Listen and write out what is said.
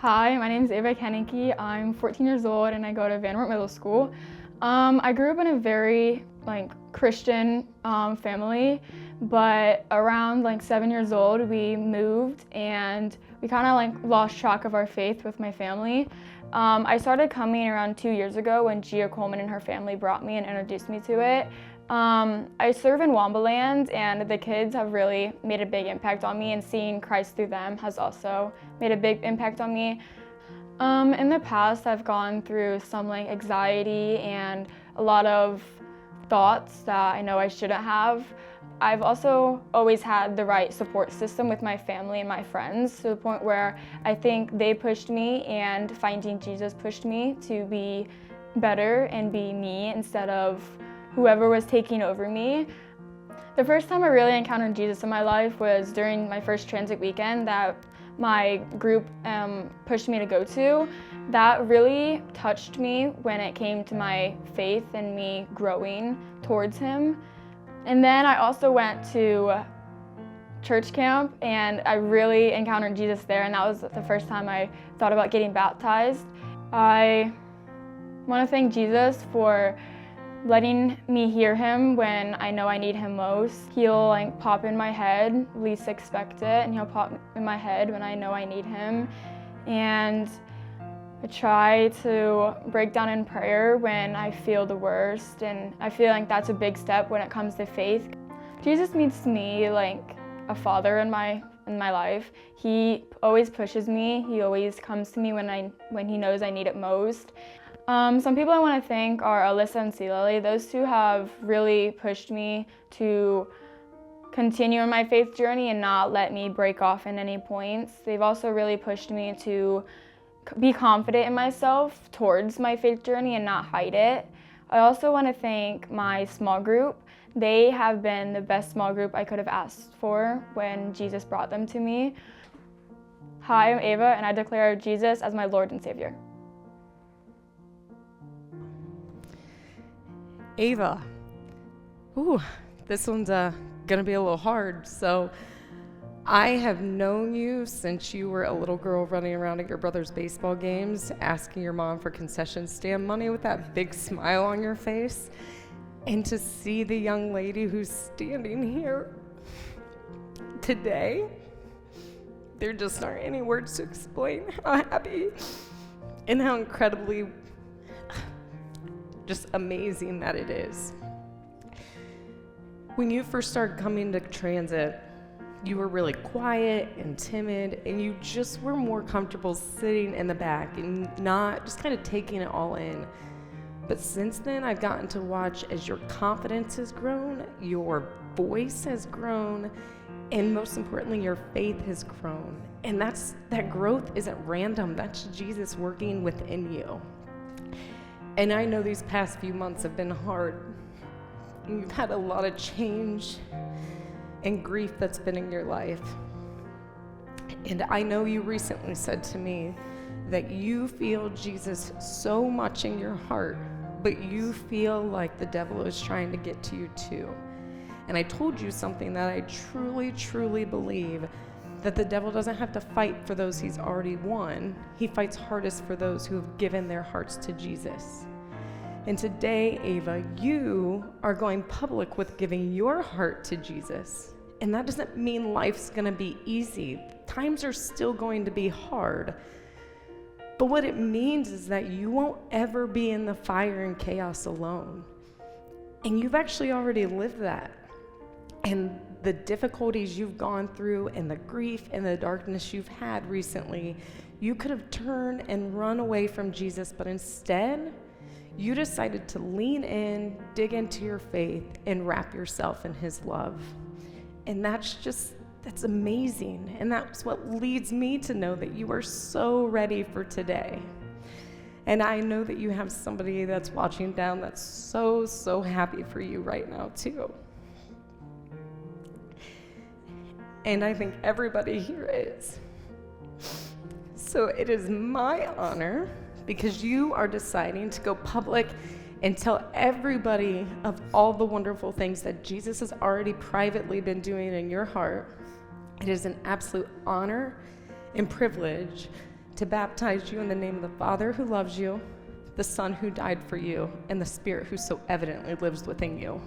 Hi, my name is Keuneke. I'm 14 years old and I go to Vanwart Middle School. I grew up in a very Christian family, but around 7 years old we moved and we kind of lost track of our faith with my family. I started coming around 2 years ago when Gia Coleman and her family brought me and introduced me to it. I serve in Wambaland and the kids have really made a big impact on me, and seeing Christ through them has also made a big impact on me. In the past I've gone through some anxiety and a lot of thoughts that I know I shouldn't have. I've also always had the right support system with my family and my friends, to the point where I think they pushed me and finding Jesus pushed me to be better and be me instead of whoever was taking over me. The first time I really encountered Jesus in my life was during my first transit weekend that my group pushed me to go to. That really touched me when it came to my faith and me growing towards Him. And then I also went to church camp and I really encountered Jesus there, and that was the first time I thought about getting baptized. I want to thank Jesus for letting me hear Him when I know I need Him most. He'll pop in my head, least expect it, and He'll pop in my head when I know I need Him. And I try to break down in prayer when I feel the worst, and I feel like that's a big step when it comes to faith. Jesus meets me like a father in my life. He always pushes me. He always comes to me when he knows I need it most. Some people I want to thank are Alyssa and C. Lily. Those two have really pushed me to continue in my faith journey and not let me break off in any points. They've also really pushed me to be confident in myself towards my faith journey and not hide it. I also want to thank my small group. They have been the best small group I could have asked for when Jesus brought them to me. Hi, I'm Ava, and I declare Jesus as my Lord and Savior. Ava, this one's gonna be a little hard. So I have known you since you were a little girl running around at your brother's baseball games, asking your mom for concession stand money with that big smile on your face. And to see the young lady who's standing here today, there just aren't any words to explain how happy and how incredibly just amazing that it is. When you first started coming to transit, you were really quiet and timid, and you just were more comfortable sitting in the back and not just kind of taking it all in. But since then, I've gotten to watch as your confidence has grown, your voice has grown, and most importantly, your faith has grown. And that growth isn't random. That's Jesus working within you. And I know these past few months have been hard. You've had a lot of change and grief that's been in your life. And I know you recently said to me that you feel Jesus so much in your heart, but you feel like the devil is trying to get to you too. And I told you something that I truly, truly believe, that the devil doesn't have to fight for those he's already won. He fights hardest for those who have given their hearts to Jesus. And today, Ava, you are going public with giving your heart to Jesus. And that doesn't mean life's gonna be easy. Times are still going to be hard. But what it means is that you won't ever be in the fire and chaos alone. And you've actually already lived that. And the difficulties you've gone through and the grief and the darkness you've had recently, you could have turned and run away from Jesus, but instead, you decided to lean in, dig into your faith, and wrap yourself in His love. And that's amazing. And that's what leads me to know that you are so ready for today. And I know that you have somebody that's watching down that's so, so happy for you right now too. And I think everybody here is. So it is my honor, because you are deciding to go public and tell everybody of all the wonderful things that Jesus has already privately been doing in your heart. It is an absolute honor and privilege to baptize you in the name of the Father who loves you, the Son who died for you, and the Spirit who so evidently lives within you.